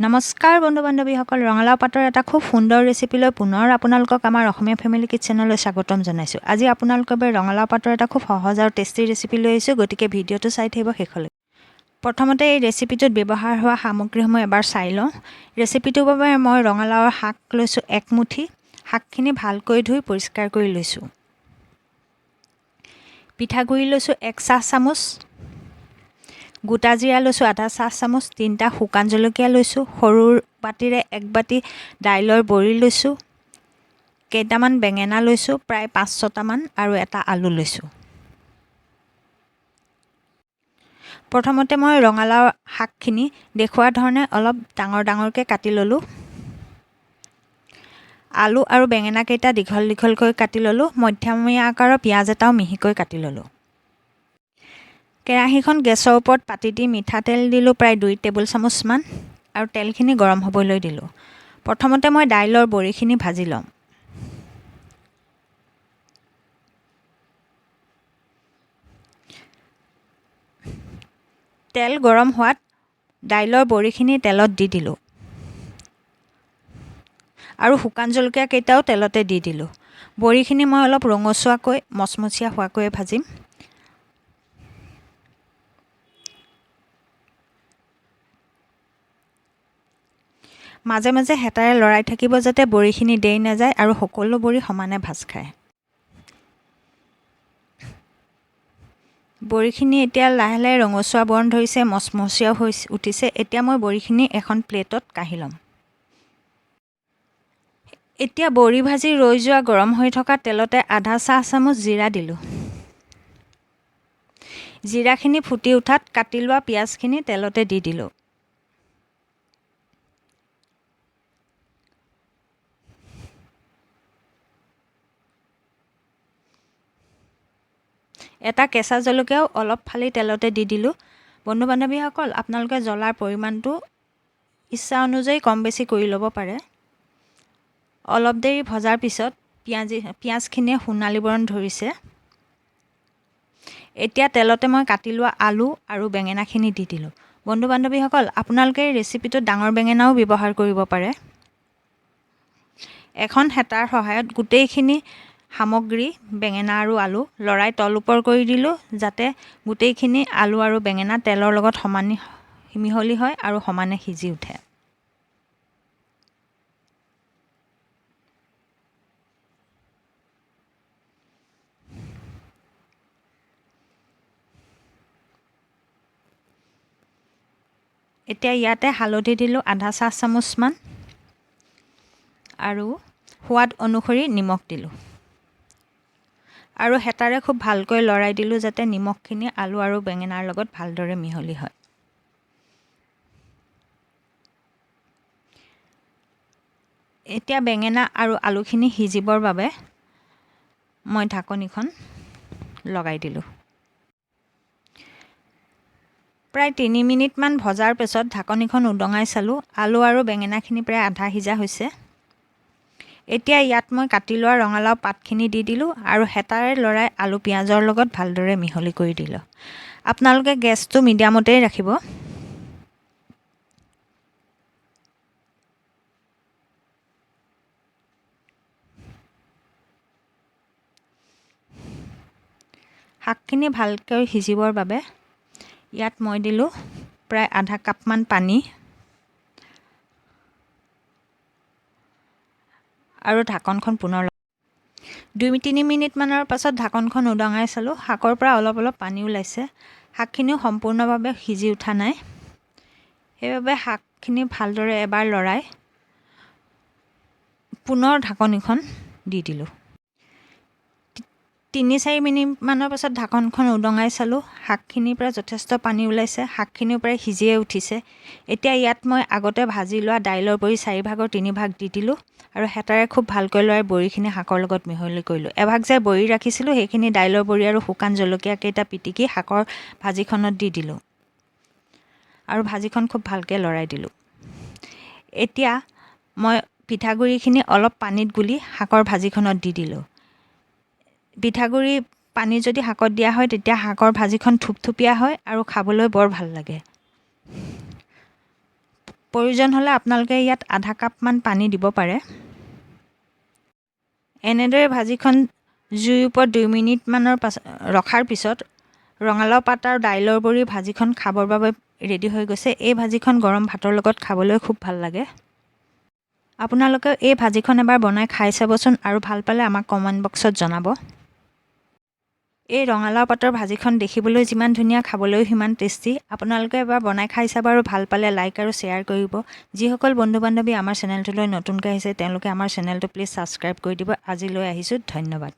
নমস্কাৰ বন্ধু বান্ধৱীসকল, ৰঙালাও পাতৰ এটা খুব সুন্দৰ ৰেচিপিলৈ পুনৰ আপোনালোকক আমাৰ অসমীয়া ফেমিলি কিটচেনলৈ স্বাগতম জনাইছোঁ। আজি আপোনালোকৰ বাবে ৰঙালাও পাতৰ এটা খুব সহজ আৰু টেষ্টি ৰেচিপি লৈ আহিছোঁ, গতিকে ভিডিঅ'টো চাই থাকিব শেষলৈ। প্ৰথমতে এই ৰেচিপিটোত ব্যৱহাৰ হোৱা সামগ্ৰীসমূহ এবাৰ চাই লওঁ। ৰেচিপিটোৰ বাবে মই ৰঙালাওৰ শাক লৈছোঁ 1 মুঠি। শাকখিনি ভালকৈ ধুই পৰিষ্কাৰ কৰি লৈছোঁ। পিঠাগুড়ি লৈছোঁ 1 চাহ চামুচ। গোটা জিৰা লৈছোঁ আধা চাহ চামুচ। 3টা শুকান জলকীয়া লৈছোঁ। সৰু বাটিৰে 1 বাটি দাইলৰ বড়ি লৈছোঁ। কেইটামান বেঙেনা লৈছোঁ, প্ৰায় 5-6টামান, আৰু এটা আলু লৈছোঁ। প্ৰথমতে মই ৰঙালাও শাকখিনি দেখুওৱা ধৰণে অলপ ডাঙৰ ডাঙৰকৈ কাটি ল'লোঁ। আলু আৰু বেঙেনা কেইটা দীঘল দীঘলকৈ কাটি ল'লোঁ। মধ্যমীয়া আকাৰৰ পিঁয়াজ এটাও মিহিকৈ কাটি ল'লোঁ। কেৰাহীখন গেছৰ ওপৰত পাতি দি মিঠাতেল দিলোঁ প্ৰায় 2 টেবুল চামুচমান, আৰু তেলখিনি গৰম হ'বলৈ দিলোঁ। প্ৰথমতে মই দাইলৰ বড়িখিনি ভাজি ল'ম। তেল গৰম হোৱাত দাইলৰ বড়িখিনি তেলত দি দিলোঁ, আৰু শুকান জলকীয়া কেইটাও তেলতে দি দিলোঁ। বড়িখিনি মই অলপ ৰঙচুৱাকৈ মচমচীয়া হোৱাকৈ ভাজিম। মাজে মাজে হেতাৰে লৰাই থাকিব যাতে বড়িখিনি দেই নাযায় আৰু সকলো বড়ি সমানে ভাজ খায়। বড়িখিনি এতিয়া লাহে লাহে ৰঙচুৱা বৰণ ধৰিছে, মচমচীয়া হৈ উঠিছে। এতিয়া মই বড়িখিনি এখন প্লেটত কাঢ়ি ল'ম। এতিয়া বড়ি ভাজি ৰৈ যোৱা গৰম হৈ থকা তেলতে আধা চাহ চামুচ জিৰা দিলোঁ। জিৰাখিনি ফুটি উঠাত কাটি লোৱা পিঁয়াজখিনি তেলতে দি দিলোঁ। এটা কেঁচা জলকীয়াও অলপ ফালি তেলতে দি দিলোঁ। বন্ধু বান্ধৱীসকল, আপোনালোকে জ্বলাৰ পৰিমাণটো ইচ্ছা অনুযায়ী কম বেছি কৰি ল'ব পাৰে। অলপ দেৰি ভজাৰ পিছত পিঁয়াজখিনিয়ে সোণালী বৰণ ধৰিছে। এতিয়া তেলতে মই কাটি লোৱা আলু আৰু বেঙেনাখিনি দি দিলোঁ। বন্ধু বান্ধৱীসকল, আপোনালোকে এই ৰেচিপিটোত ডাঙৰ বেঙেনাও ব্যৱহাৰ কৰিব পাৰে। এখন হেতাৰ সহায়ত গোটেইখিনি সামগ্ৰী বেঙেনা আৰু আলু লৰাই তল ওপৰ কৰি দিলোঁ, যাতে গোটেইখিনি আলু আৰু বেঙেনা তেলৰ লগত সমানে মিহলি হয় আৰু সমানে সিজি উঠে। এতিয়া ইয়াতে হালধি দিলোঁ আধা চাহ চামুচমান, আৰু সোৱাদ অনুসৰি নিমখ দিলোঁ, আৰু হেতাৰে খুব ভালকৈ লৰাই দিলোঁ যাতে নিমখখিনি আলু আৰু বেঙেনাৰ লগত ভালদৰে মিহলি হয়। এতিয়া বেঙেনা আৰু আলুখিনি সিজিবৰ বাবে মই ঢাকনিখন লগাই দিলোঁ। প্ৰায় 3 মিনিটমান ভজাৰ পিছত ঢাকনিখন উদঙাই চালোঁ। আলু আৰু বেঙেনাখিনি প্ৰায় আধা সিজা হৈছে। এতিয়া ইয়াত মই কাটি লোৱা ৰঙালাও পাতখিনি দি দিলোঁ, আৰু হেতাৰে লৰাই আলু পিঁয়াজৰ লগত ভালদৰে মিহলি কৰি দিলোঁ। আপোনালোকে গেছটো মিডিয়ামতেই ৰাখিব। শাকখিনি ভালকৈ সিজিবৰ বাবে ইয়াত মই দিলোঁ প্ৰায় আধা কাপমান পানী, আৰু ঢাকনখন পুনৰ 2-3 মিনিটমানৰ পাছত ঢাকনখন উদঙাই চালোঁ। শাকৰ পৰা অলপ অলপ পানী ওলাইছে। শাকখিনিও সম্পূৰ্ণভাৱে সিজি উঠা নাই, সেইবাবে শাকখিনি ভালদৰে এবাৰ লৰাই পুনৰ ঢাকনিখন দি দিলোঁ। 3-4 মিনিটমানৰ পাছত ঢাকনখন উদঙাই চালোঁ। শাকখিনিৰ পৰা যথেষ্ট পানী ওলাইছে। শাকখিনিও প্ৰায় সিজিয়ে উঠিছে। এতিয়া ইয়াত মই আগতে ভাজি লোৱা দাইলৰ বড়ি 4 ভাগৰ 3 ভাগ দি দিলোঁ, আৰু হেতাৰে খুব ভালকৈ লৰাই বড়িখিনি শাকৰ লগত মিহলি কৰিলোঁ। এভাগ যে বড়ি ৰাখিছিলোঁ, সেইখিনি দাইলৰ বড়ি আৰু শুকান জলকীয়া কেইটা পিটিকি শাকৰ ভাজিখনত দি দিলোঁ, আৰু ভাজিখন খুব ভালকৈ লৰাই দিলোঁ। এতিয়া মই পিঠাগুড়িখিনি অলপ পানীত গুলি শাকৰ ভাজিখনত দি দিলোঁ। পিঠাগুড়ি পানী যদি শাকত দিয়া হয়, তেতিয়া শাকৰ ভাজিখন থুপথুপীয়া হয় আৰু খাবলৈ বৰ ভাল লাগে। প্ৰয়োজন হ'লে আপোনালোকে ইয়াত আধা কাপমান পানী দিব পাৰে। এনেদৰে ভাজিখন জুইৰ ওপৰত 2 মিনিটমানৰ ৰখাৰ পিছত ৰঙালাও পাত আৰু দাইলৰ বড়ি ভাজিখন খাবৰ বাবে ৰেডি হৈ গৈছে। এই ভাজিখন গৰম ভাতৰ লগত খাবলৈ খুব ভাল লাগে। আপোনালোকে এই ভাজিখন এবাৰ বনাই খাই চাবচোন আৰু ভাল পালে আমাক কমেণ্ট বক্সত জনাব। এই ৰঙালাও পাতৰ ভাজিখন দেখিবলৈ যিমান ধুনীয়া, খাবলৈও সিমান টেষ্টি। আপোনালোকে এবাৰ বনাই খাই চাব আৰু ভাল পালে লাইক আৰু শ্বেয়াৰ কৰিব। যিসকল বন্ধু-বান্ধৱী আমাৰ চেনেলটোলৈ নতুনকৈ আহিছে তেওঁলোকে আমাৰ চেনেলটো প্লিজ ছাবস্ক্ৰাইব কৰি দিব। আজিলৈ আহিছোঁ, ধন্যবাদ।